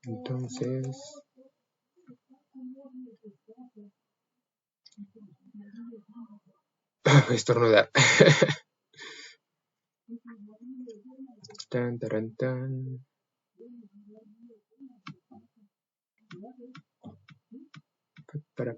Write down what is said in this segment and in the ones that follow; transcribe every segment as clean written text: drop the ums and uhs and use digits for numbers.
Entonces, estornudar. Tan, taran, tan. Para.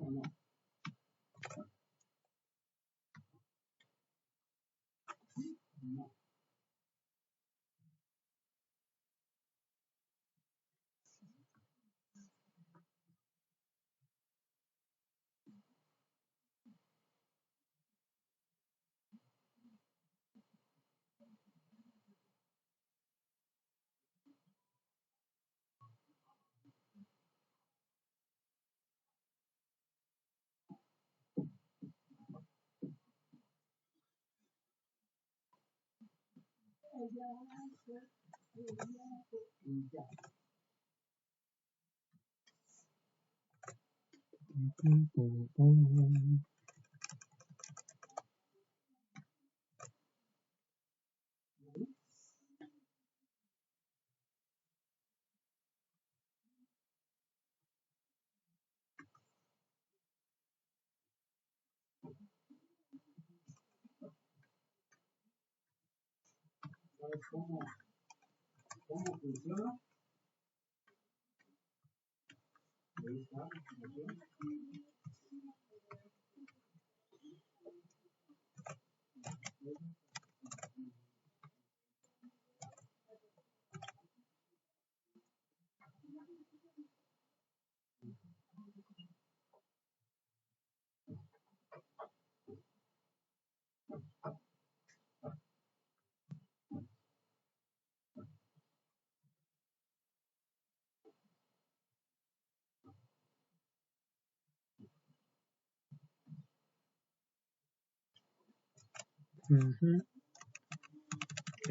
¿Cómo funciona?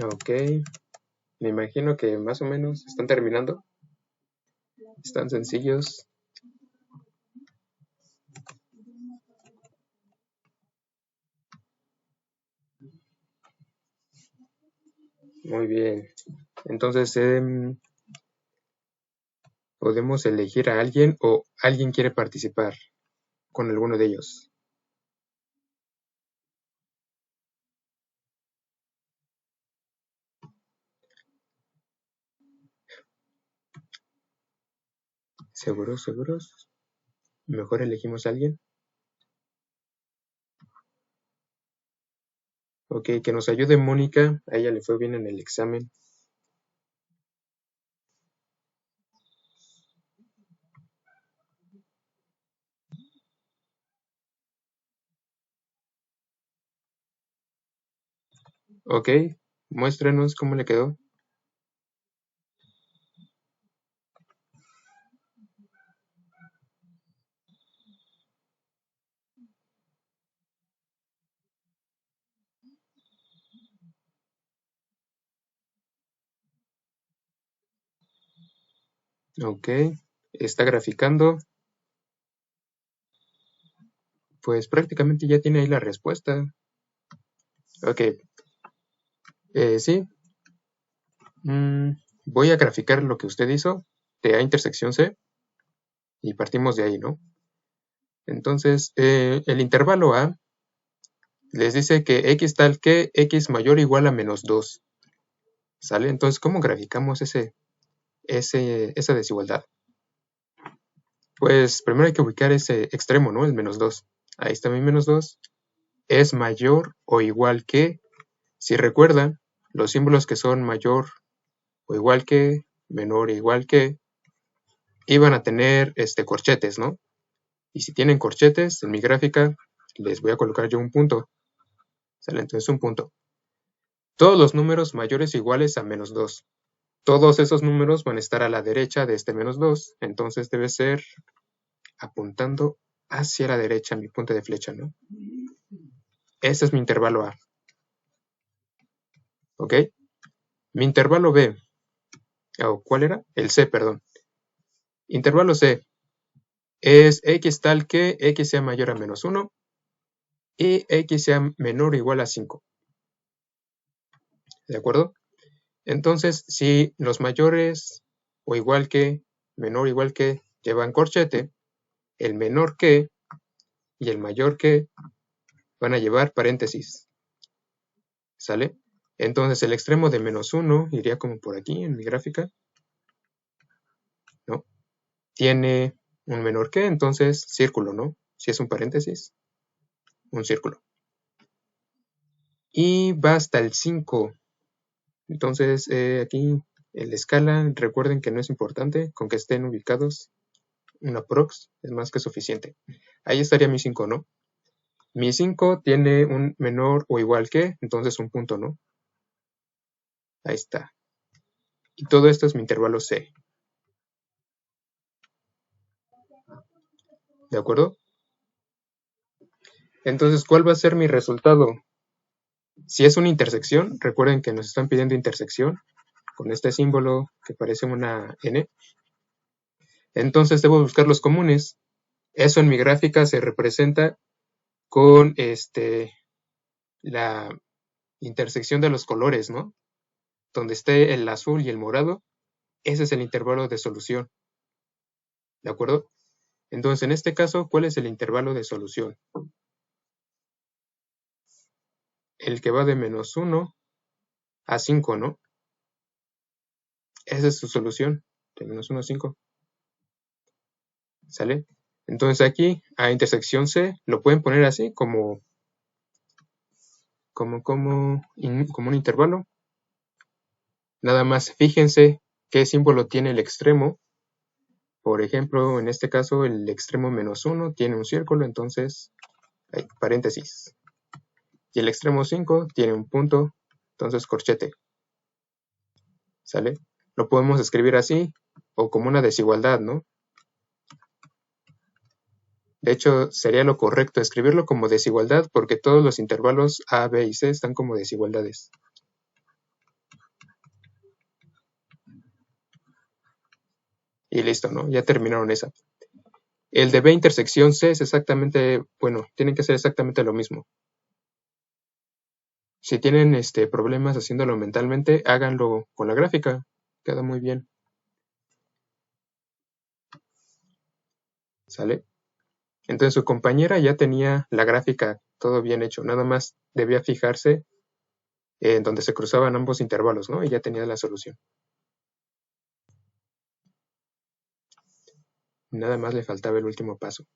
Ok, me imagino que más o menos están terminando. Están sencillos. Muy bien. Entonces, podemos elegir a alguien o alguien quiere participar con alguno de ellos. ¿Seguros, seguros? Mejor elegimos a alguien. Ok, que nos ayude Mónica. A ella le fue bien en el examen. Ok, muéstrenos cómo le quedó. Ok, está graficando, pues prácticamente ya tiene ahí la respuesta. Ok, sí. Voy a graficar lo que usted hizo de A intersección C y partimos de ahí, ¿no? Entonces, el intervalo A les dice que x tal que x mayor o igual a menos 2. ¿Sale? Entonces, ¿cómo graficamos esa desigualdad? Pues primero hay que ubicar ese extremo, ¿no? El menos 2. Ahí está mi menos 2. Es mayor o igual que, si recuerdan, los símbolos que son mayor o igual que, menor o igual que, iban a tener corchetes, ¿no? Y si tienen corchetes, en mi gráfica les voy a colocar yo un punto. ¿Sale? Entonces un punto. Todos los números mayores o iguales a menos 2. Todos esos números van a estar a la derecha de este menos 2. Entonces debe ser apuntando hacia la derecha mi punta de flecha, ¿no? Este es mi intervalo A. ¿Ok? Mi intervalo B. ¿Cuál era? El C, perdón. Intervalo C es x tal que x sea mayor a menos 1 y x sea menor o igual a 5. ¿De acuerdo? Entonces, si los mayores o igual que, menor o igual que, llevan corchete, el menor que y el mayor que van a llevar paréntesis. ¿Sale? Entonces, el extremo de menos 1 iría como por aquí en mi gráfica. ¿No? Tiene un menor que, entonces, círculo, ¿no? Si es un paréntesis, un círculo. Y va hasta el 5. Entonces, aquí en la escala, recuerden que no es importante, con que estén ubicados una prox es más que suficiente. Ahí estaría mi 5, ¿no? Mi 5 tiene un menor o igual que, entonces un punto, ¿no? Ahí está. Y todo esto es mi intervalo C. ¿De acuerdo? Entonces, ¿cuál va a ser mi resultado? Si es una intersección, recuerden que nos están pidiendo intersección con este símbolo que parece una N. Entonces debo buscar los comunes. Eso en mi gráfica se representa con la intersección de los colores, ¿no? Donde esté el azul y el morado, ese es el intervalo de solución. ¿De acuerdo? Entonces, en este caso, ¿cuál es el intervalo de solución? El que va de menos 1 a 5, ¿no? Esa es su solución, de menos 1 a 5. ¿Sale? Entonces aquí, a intersección C, lo pueden poner así, como un intervalo. Nada más fíjense qué símbolo tiene el extremo. Por ejemplo, en este caso, el extremo menos 1 tiene un círculo, entonces hay paréntesis. Y el extremo 5 tiene un punto, entonces corchete. ¿Sale? Lo podemos escribir así, o como una desigualdad, ¿no? De hecho, sería lo correcto escribirlo como desigualdad porque todos los intervalos A, B y C están como desigualdades. Y listo, ¿no? Ya terminaron esa. El de B intersección C es exactamente, bueno, tienen que ser exactamente lo mismo. Si tienen problemas haciéndolo mentalmente, háganlo con la gráfica. Queda muy bien. ¿Sale? Entonces su compañera ya tenía la gráfica todo bien hecho. Nada más debía fijarse en donde se cruzaban ambos intervalos, ¿no? Y ya tenía la solución. Nada más le faltaba el último paso.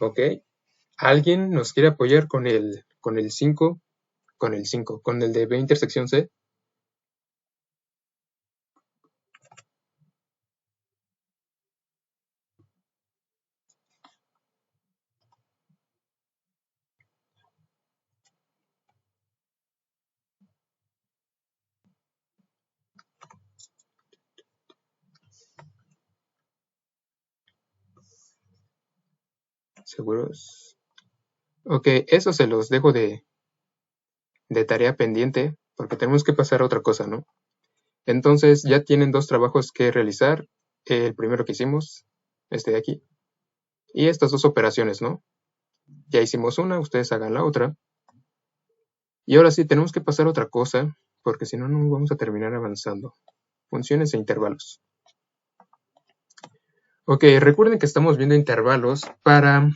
Ok. ¿Alguien nos quiere apoyar con el 5? Con el 5, con el de B intersección C. ¿Seguros? Ok, eso se los dejo de tarea pendiente, porque tenemos que pasar a otra cosa, ¿no? Entonces ya tienen dos trabajos que realizar. El primero que hicimos, este de aquí, y estas dos operaciones, ¿no? Ya hicimos una, ustedes hagan la otra. Y ahora sí, tenemos que pasar a otra cosa, porque si no, no vamos a terminar avanzando. Funciones e intervalos. Ok, recuerden que estamos viendo intervalos para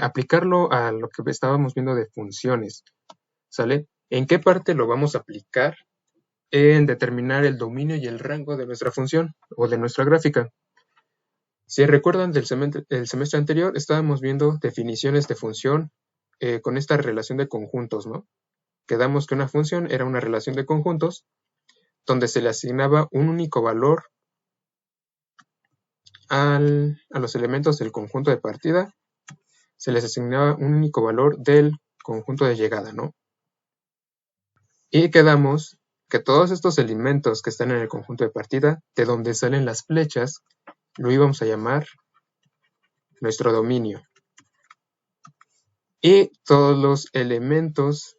aplicarlo a lo que estábamos viendo de funciones, ¿sale? ¿En qué parte lo vamos a aplicar? En determinar el dominio y el rango de nuestra función o de nuestra gráfica. Si recuerdan del semestre anterior, estábamos viendo definiciones de función con esta relación de conjuntos, ¿no? Quedamos que una función era una relación de conjuntos donde se le asignaba un único valor a los elementos del conjunto de partida, se les asignaba un único valor del conjunto de llegada, ¿no? Y quedamos que todos estos elementos que están en el conjunto de partida, de donde salen las flechas, lo íbamos a llamar nuestro dominio. Y todos los elementos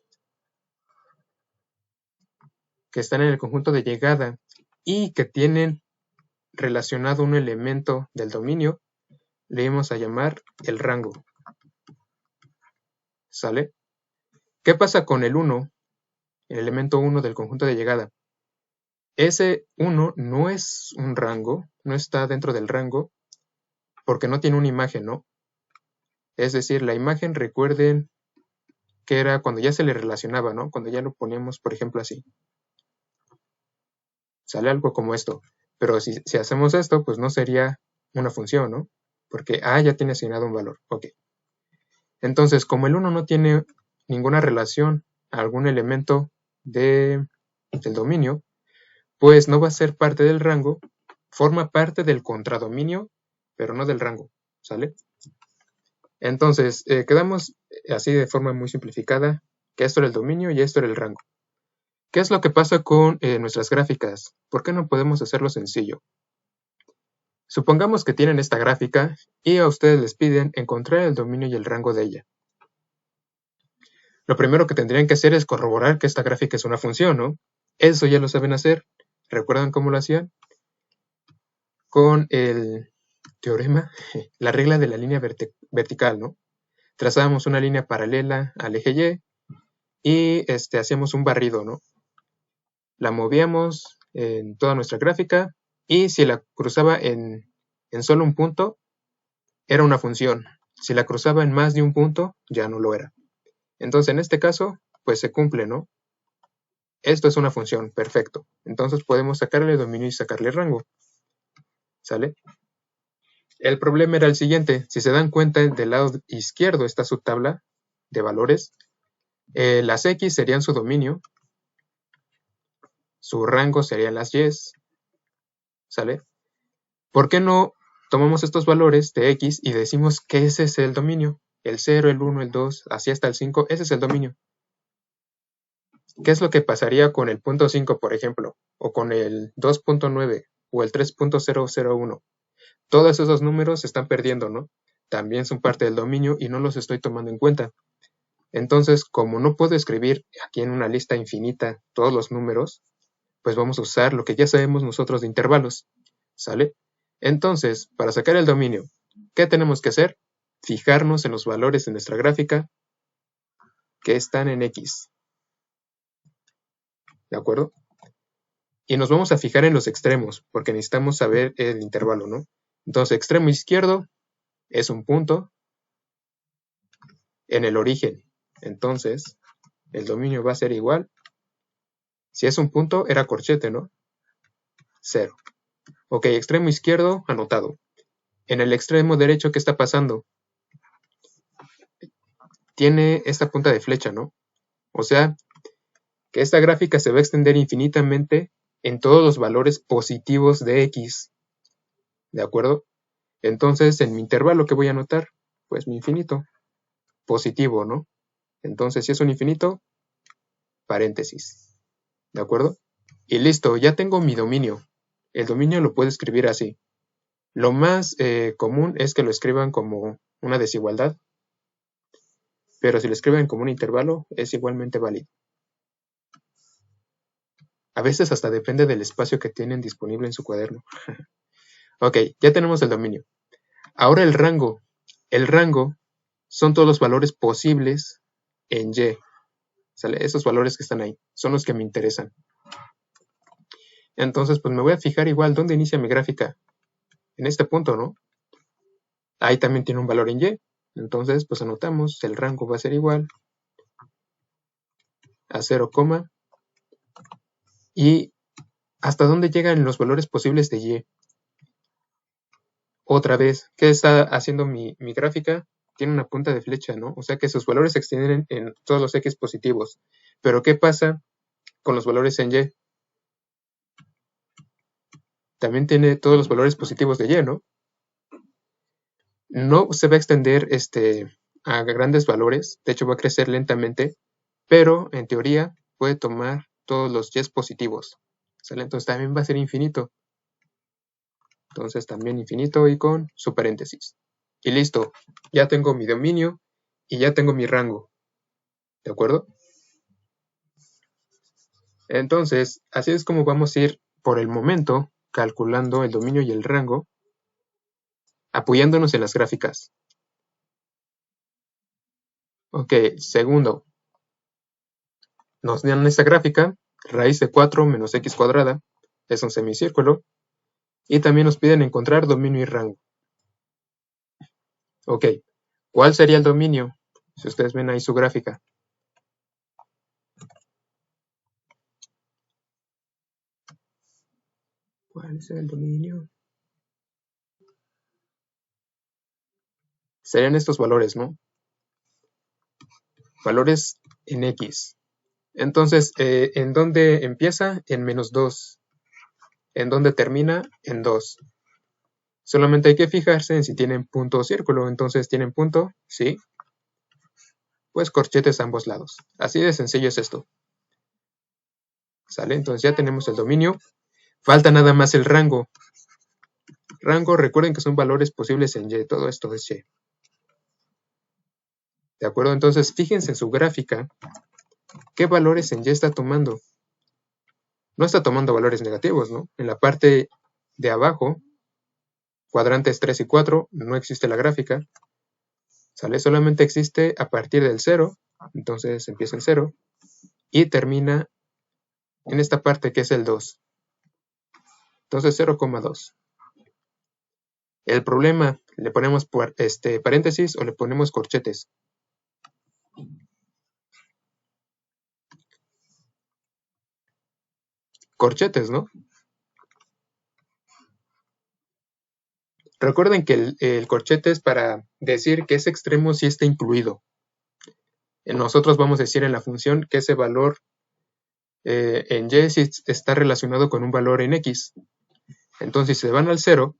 que están en el conjunto de llegada y que tienen relacionado un elemento del dominio, le íbamos a llamar el rango. ¿Sale? ¿Qué pasa con el 1? El elemento 1 del conjunto de llegada. Ese 1 no es un rango, no está dentro del rango, porque no tiene una imagen, ¿no? Es decir, la imagen, recuerden que era cuando ya se le relacionaba, ¿no? Cuando ya lo poníamos, por ejemplo, así. Sale algo como esto. Pero si hacemos esto, pues no sería una función, ¿no? Porque A ya tiene asignado un valor. Ok. Entonces, como el 1 no tiene ninguna relación a algún elemento del dominio, pues no va a ser parte del rango, forma parte del contradominio, pero no del rango, ¿sale? Entonces, quedamos así de forma muy simplificada, que esto era el dominio y esto era el rango. ¿Qué es lo que pasa con nuestras gráficas? ¿Por qué no podemos hacerlo sencillo? Supongamos que tienen esta gráfica y a ustedes les piden encontrar el dominio y el rango de ella. Lo primero que tendrían que hacer es corroborar que esta gráfica es una función, ¿no? Eso ya lo saben hacer. ¿Recuerdan cómo lo hacían? Con el teorema, la regla de la línea vertical, ¿no? Trazábamos una línea paralela al eje Y y hacíamos un barrido, ¿no? La movíamos en toda nuestra gráfica y si la cruzaba en solo un punto, era una función. Si la cruzaba en más de un punto, ya no lo era. Entonces, en este caso, pues se cumple, ¿no? Esto es una función, perfecto. Entonces podemos sacarle dominio y sacarle rango. ¿Sale? El problema era el siguiente. Si se dan cuenta, del lado izquierdo está su tabla de valores. Las X serían su dominio. Su rango serían las Y. ¿Sale? ¿Por qué no tomamos estos valores de X y decimos que ese es el dominio? El 0, el 1, el 2, así hasta el 5, ese es el dominio. ¿Qué es lo que pasaría con el punto 5, por ejemplo? O con el 2.9 o el 3.001. Todos esos números se están perdiendo, ¿no? También son parte del dominio y no los estoy tomando en cuenta. Entonces, como no puedo escribir aquí en una lista infinita todos los números, pues vamos a usar lo que ya sabemos nosotros de intervalos. ¿Sale? Entonces, para sacar el dominio, ¿qué tenemos que hacer? Fijarnos en los valores de nuestra gráfica que están en X. ¿De acuerdo? Y nos vamos a fijar en los extremos, porque necesitamos saber el intervalo, ¿no? Entonces, extremo izquierdo es un punto en el origen. Entonces, el dominio va a ser igual. Si es un punto, era corchete, ¿no? 0. Ok, extremo izquierdo, anotado. En el extremo derecho, ¿qué está pasando? Tiene esta punta de flecha, ¿no? O sea, que esta gráfica se va a extender infinitamente en todos los valores positivos de X. ¿De acuerdo? Entonces, en mi intervalo, ¿qué voy a anotar? Pues mi infinito. Positivo, ¿no? Entonces, si es un infinito, paréntesis. ¿De acuerdo? Y listo, ya tengo mi dominio. El dominio lo puedo escribir así. Lo más común es que lo escriban como una desigualdad. pero si lo escriben como un intervalo, es igualmente válido. A veces hasta depende del espacio que tienen disponible en su cuaderno. Ok, ya tenemos el dominio. Ahora el rango. El rango son todos los valores posibles en Y. ¿Sale? Esos valores que están ahí son los que me interesan. Entonces, pues me voy a fijar igual dónde inicia mi gráfica. En este punto, ¿no? Ahí también tiene un valor en Y. Entonces, pues anotamos, el rango va a ser igual a 0, y hasta dónde llegan los valores posibles de Y. Otra vez, ¿qué está haciendo mi gráfica? Tiene una punta de flecha, ¿no? O sea que sus valores se extienden en todos los X positivos. Pero ¿qué pasa con los valores en Y? También tiene todos los valores positivos de Y, ¿no? No se va a extender a grandes valores, de hecho va a crecer lentamente, pero en teoría puede tomar todos los Y positivos. ¿Sale? Entonces también va a ser infinito. Entonces también infinito y con su paréntesis. Y listo, ya tengo mi dominio y ya tengo mi rango. ¿De acuerdo? Entonces, así es como vamos a ir por el momento calculando el dominio y el rango, apoyándonos en las gráficas. Ok, segundo, nos dan esta gráfica, raíz de 4 menos x cuadrada, es un semicírculo, y también nos piden encontrar dominio y rango. Ok, ¿cuál sería el dominio? Si ustedes ven ahí su gráfica. ¿Cuál es el dominio? Serían estos valores, ¿no? Valores en x. Entonces, ¿en dónde empieza? En menos 2. ¿En dónde termina? En 2. Solamente hay que fijarse en si tienen punto o círculo. Entonces, ¿tienen punto? Sí. Pues corchetes a ambos lados. Así de sencillo es esto. ¿Sale? Entonces ya tenemos el dominio. Falta nada más el rango. Rango, recuerden que son valores posibles en Y. Todo esto es Y. ¿De acuerdo? Entonces, fíjense en su gráfica. ¿Qué valores en Y está tomando? No está tomando valores negativos, ¿no? En la parte de abajo, cuadrantes 3 y 4, no existe la gráfica. ¿Sale? Solamente existe a partir del 0. Entonces empieza en 0. Y termina en esta parte que es el 2. Entonces 0,2. El problema, le ponemos paréntesis o le ponemos corchetes. Corchetes, ¿no? Recuerden que el corchete es para decir que ese extremo sí está incluido. Nosotros vamos a decir en la función que ese valor en Y sí está relacionado con un valor en X. Entonces, si se van al 0,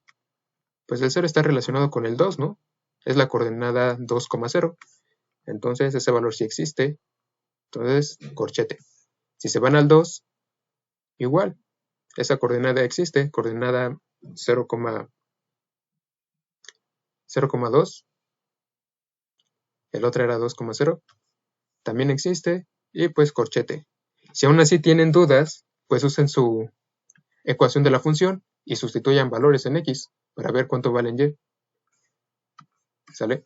pues el 0 está relacionado con el 2, ¿no? Es la coordenada 2,0. Entonces, ese valor sí existe. Entonces, corchete. Si se van al 2, igual. Esa coordenada existe, coordenada 0,2. El otro era 2,0. También existe. Y pues corchete. Si aún así tienen dudas, pues usen su ecuación de la función y sustituyan valores en X para ver cuánto valen Y. ¿Sale?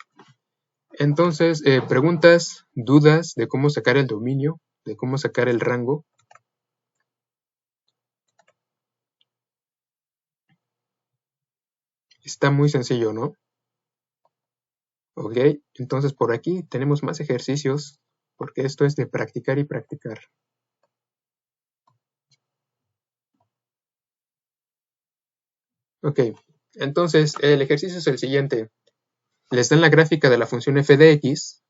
Entonces, preguntas, dudas de cómo sacar el dominio, de cómo sacar el rango. Está muy sencillo, ¿no? Ok, entonces por aquí tenemos más ejercicios, porque esto es de practicar y practicar. Ok, entonces el ejercicio es el siguiente. Les dan la gráfica de la función f de x,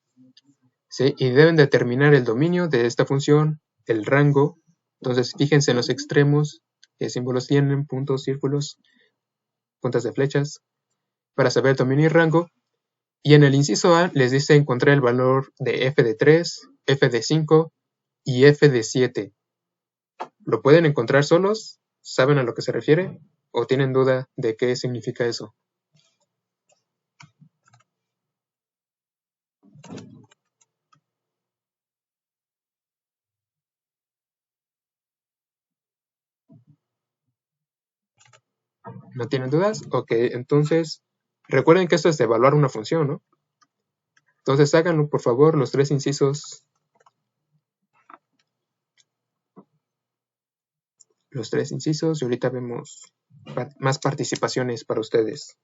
¿sí? Y deben determinar el dominio de esta función, el rango. Entonces fíjense en los extremos, qué símbolos tienen, puntos, círculos, puntas de flechas, para saber el dominio y rango. Y en el inciso A les dice encontrar el valor de f de 3, f de 5 y f de 7. ¿Lo pueden encontrar solos? ¿Saben a lo que se refiere? ¿O tienen duda de qué significa eso? ¿No tienen dudas? Ok, entonces recuerden que esto es de evaluar una función, ¿no? Entonces háganlo, por favor, los tres incisos. Los tres incisos y ahorita vemos más participaciones para ustedes.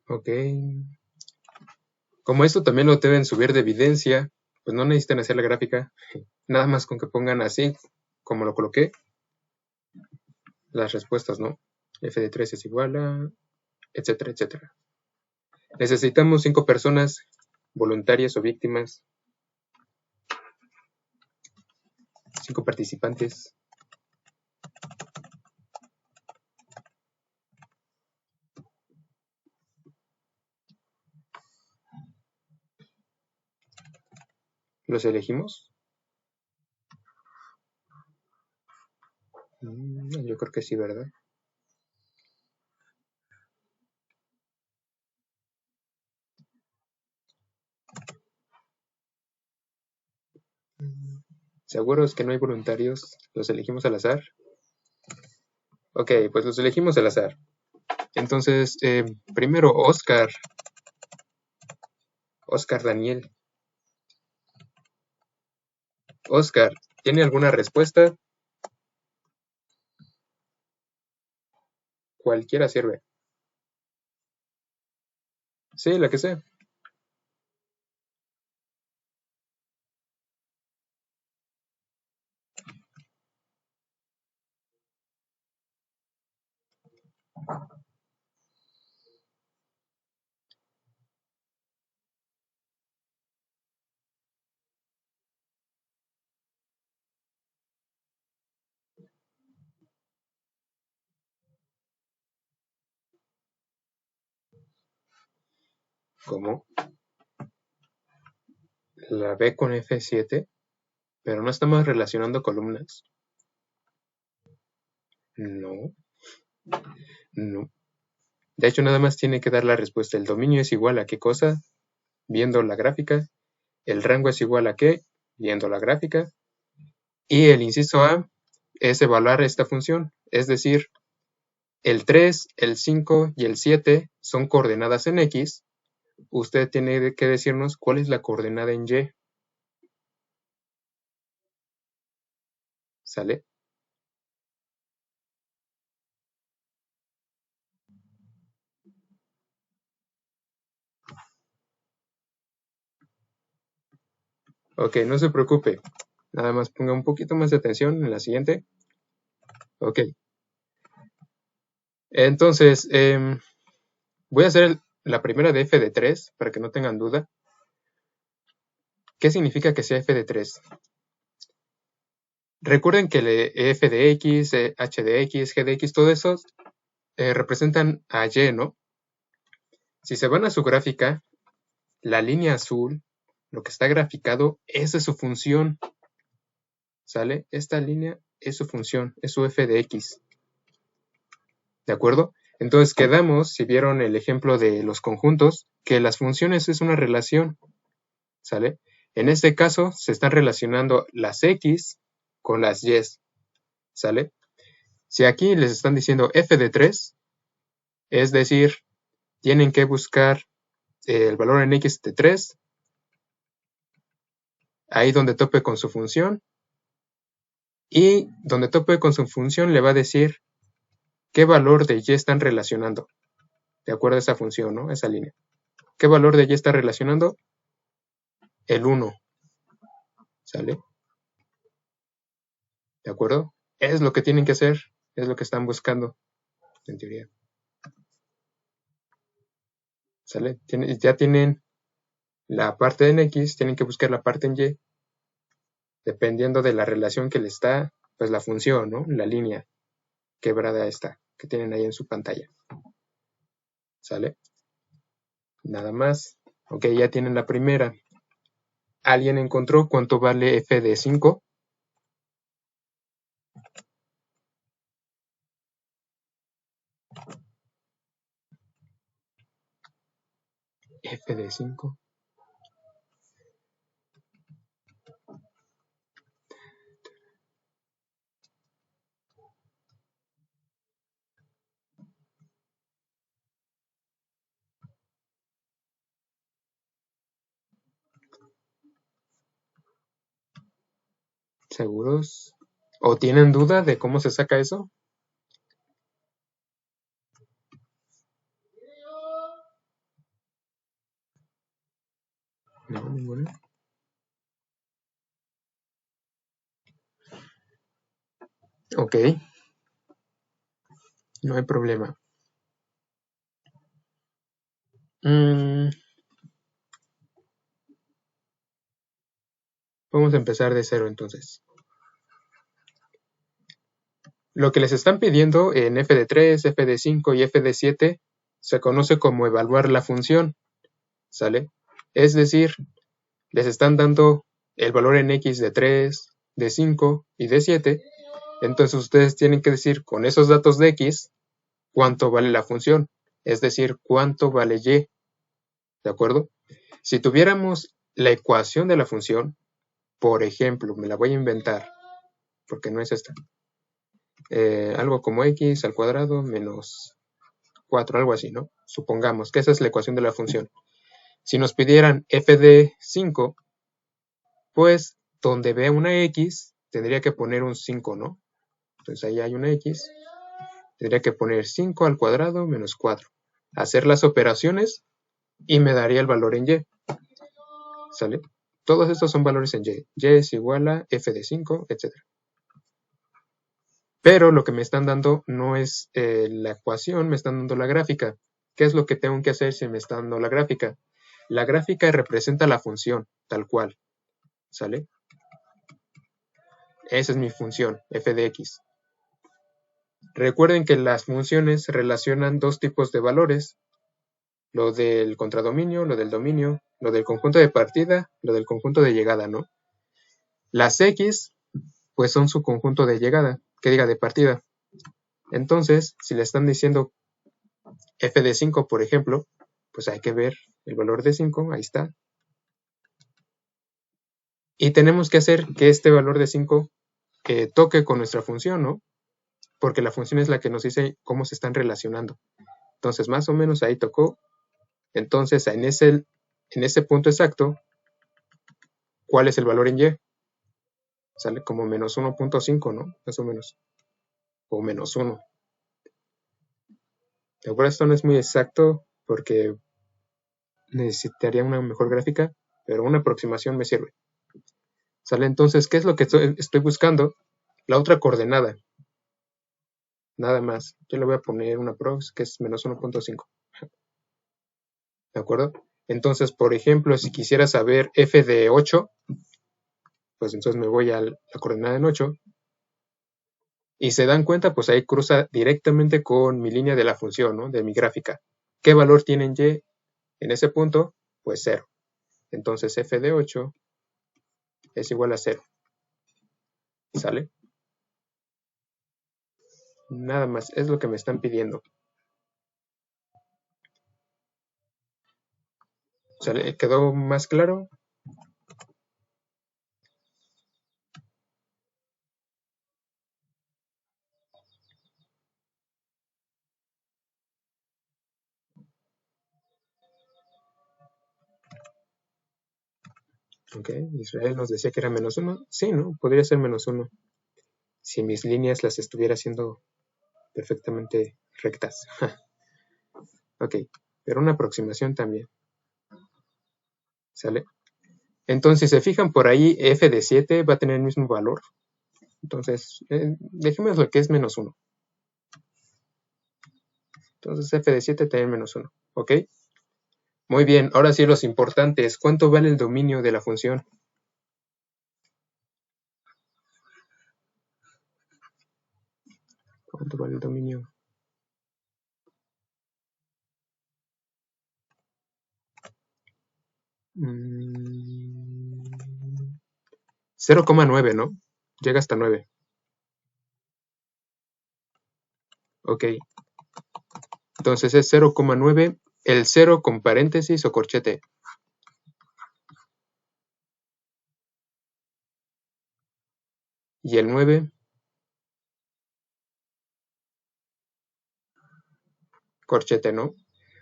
Ok. Como esto también lo deben subir de evidencia, pues no necesitan hacer la gráfica. Nada más con que pongan así, como lo coloqué, las respuestas, ¿no? F de 3 es igual a etcétera, etcétera. Necesitamos 5 personas voluntarias o víctimas, 5 participantes. ¿Los elegimos? Yo creo que sí, ¿verdad? ¿Seguros que no hay voluntarios? ¿Los elegimos al azar? Ok, pues los elegimos al azar. Entonces, primero Oscar Daniel. Oscar, ¿tiene alguna respuesta? Cualquiera sirve. Sí, la que sea. ¿Cómo? La B con F7, pero no estamos relacionando columnas. No, no. De hecho, nada más tiene que dar la respuesta. El dominio es igual a qué cosa, viendo la gráfica. El rango es igual a qué, viendo la gráfica. Y el inciso A es evaluar esta función. Es decir, el 3, el 5 y el 7 son coordenadas en X. Usted tiene que decirnos cuál es la coordenada en Y. ¿Sale? Ok, no se preocupe. Nada más ponga un poquito más de atención en la siguiente. Ok. Entonces, voy a hacer la primera de f de 3 para que no tengan duda. ¿Qué significa que sea f de 3? Recuerden que el f de x, h de x, g de x, todo eso representan a y, ¿no? Si se van a su gráfica, la línea azul, lo que está graficado, esa es su función. ¿Sale? Esta línea es su función, es su f de x. ¿De acuerdo? Entonces quedamos, si vieron el ejemplo de los conjuntos, que las funciones es una relación. ¿Sale? En este caso se están relacionando las x con las y. ¿Sale? Si aquí les están diciendo f de 3, es decir, tienen que buscar el valor en x de 3, ahí donde tope con su función, y donde tope con su función le va a decir qué valor de y están relacionando, de acuerdo a esa función, ¿no? Esa línea. ¿Qué valor de y está relacionando? El 1. ¿Sale? ¿De acuerdo? Es lo que tienen que hacer, es lo que están buscando, en teoría. ¿Sale? Ya tienen la parte en X, tienen que buscar la parte en Y, dependiendo de la relación que les da, pues la función, ¿no? La línea quebrada esta, que tienen ahí en su pantalla. ¿Sale? Nada más. Ok, ya tienen la primera. ¿Alguien encontró cuánto vale f de 5? F de 5. ¿Seguros? ¿O tienen duda de cómo se saca eso? No, ninguna. Ok. No hay problema. Vamos a empezar de cero entonces. Lo que les están pidiendo en fd3, fd5 y fd7 se conoce como evaluar la función, ¿sale? Es decir, les están dando el valor en x de 3, de 5 y de 7, entonces ustedes tienen que decir con esos datos de x cuánto vale la función, es decir, cuánto vale y, ¿de acuerdo? Si tuviéramos la ecuación de la función, por ejemplo, me la voy a inventar, porque no es esta, algo como x al cuadrado menos 4, algo así, ¿no? Supongamos que esa es la ecuación de la función. Si nos pidieran f de 5, pues donde vea una x, tendría que poner un 5, ¿no? Entonces ahí hay una x, tendría que poner 5 al cuadrado menos 4. Hacer las operaciones y me daría el valor en y. ¿Sale? Todos estos son valores en y. Y es igual a f de 5, etc. Pero lo que me están dando no es la ecuación, me están dando la gráfica. ¿Qué es lo que tengo que hacer si me está dando la gráfica? La gráfica representa la función, tal cual. ¿Sale? Esa es mi función, f de x. Recuerden que las funciones relacionan dos tipos de valores. Lo del contradominio, lo del dominio, lo del conjunto de partida, lo del conjunto de llegada, ¿no? Las x, pues son su conjunto de llegada, que diga de partida. Entonces, si le están diciendo f de 5, por ejemplo, pues hay que ver el valor de 5, ahí está. Y tenemos que hacer que este valor de 5 toque con nuestra función, ¿no? Porque la función es la que nos dice cómo se están relacionando. Entonces, más o menos ahí tocó. Entonces, en ese punto exacto, ¿cuál es el valor en y? Sale como menos 1.5, ¿no? Más o menos. O menos 1. De acuerdo, esto no es muy exacto porque necesitaría una mejor gráfica, pero una aproximación me sirve. ¿Sale? Entonces, ¿qué es lo que estoy buscando? La otra coordenada. Nada más. Yo le voy a poner una prox que es menos 1.5. ¿De acuerdo? Entonces, por ejemplo, si quisiera saber f de 8, pues entonces me voy a la coordenada en 8. Y se dan cuenta, pues ahí cruza directamente con mi línea de la función, ¿no? De mi gráfica. ¿Qué valor tienen y en ese punto? Pues 0. Entonces f de 8 es igual a 0. ¿Sale? Nada más, es lo que me están pidiendo. ¿Sale? ¿Quedó más claro? Ok, Israel nos decía que era menos 1. Sí, ¿no? Podría ser menos 1. Si mis líneas las estuviera haciendo perfectamente rectas. Ok, pero una aproximación también. ¿Sale? Entonces, si se fijan por ahí, f de 7 va a tener el mismo valor. Entonces, dejemos lo que es menos 1. Entonces, f de 7 también menos 1. ¿Ok? Muy bien, ahora sí los importantes. ¿Cuánto vale el dominio de la función? ¿Cuánto vale el dominio? Mm, 0,9, ¿no? Llega hasta 9. Ok. Entonces es 0,9. El 0 con paréntesis o corchete. Y el 9, corchete, ¿no?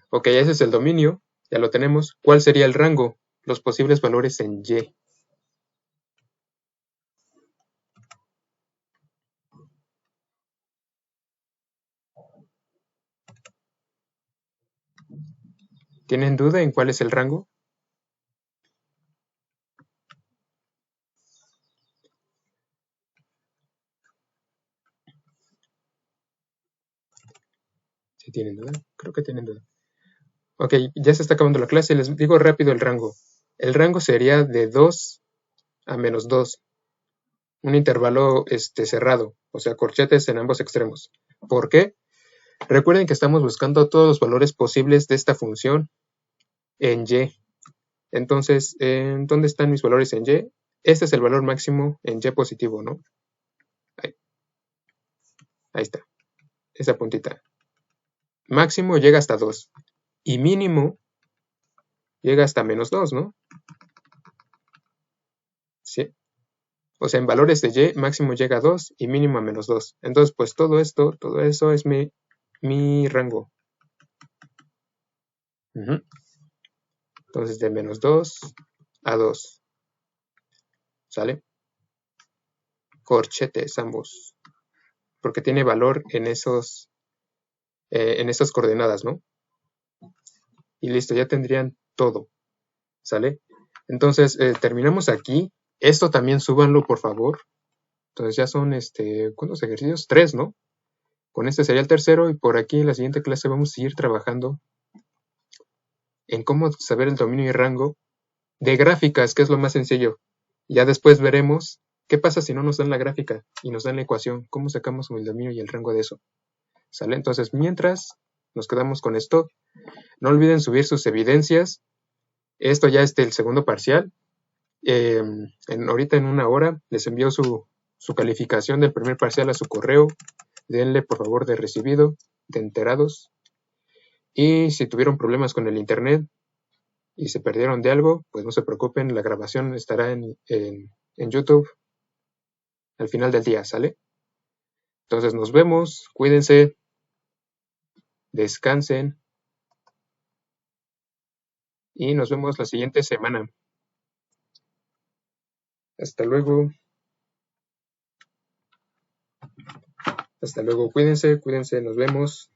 Ok, ese es el dominio. Ya lo tenemos. ¿Cuál sería el rango? Los posibles valores en y. ¿Tienen duda en cuál es el rango? ¿Sí tienen duda? Creo que tienen duda. Ok, ya se está acabando la clase, les digo rápido el rango. El rango sería de 2 a menos 2, un intervalo cerrado, o sea, corchetes en ambos extremos. ¿Por qué? Recuerden que estamos buscando todos los valores posibles de esta función en y. Entonces, ¿dónde están mis valores en y? Este es el valor máximo en y positivo, ¿no? Ahí está, esa puntita. Máximo llega hasta 2 y mínimo llega hasta menos 2, ¿no? Sí. O sea, en valores de y, máximo llega a 2 y mínimo a menos 2. Entonces, pues todo eso es mi rango. Entonces, de menos 2 a 2. ¿Sale? Corchetes ambos. Porque tiene valor en esas coordenadas, ¿no? Y listo, ya tendrían todo. ¿Sale? Entonces, terminamos aquí. Esto también súbanlo, por favor. Entonces ya son, ¿cuántos ejercicios? 3, ¿no? Con este sería el tercero y por aquí en la siguiente clase vamos a seguir trabajando en cómo saber el dominio y rango de gráficas, que es lo más sencillo. Ya después veremos qué pasa si no nos dan la gráfica y nos dan la ecuación, cómo sacamos el dominio y el rango de eso. ¿Sale? Entonces, mientras nos quedamos con esto, no olviden subir sus evidencias. Esto ya es del segundo parcial. Ahorita en una hora les envío su calificación del primer parcial a su correo. Denle por favor de recibido, de enterados. Y si tuvieron problemas con el internet y se perdieron de algo, pues no se preocupen, la grabación estará en YouTube al final del día, ¿sale? Entonces nos vemos, cuídense, descansen y nos vemos la siguiente semana. Hasta luego. Hasta luego, cuídense, nos vemos.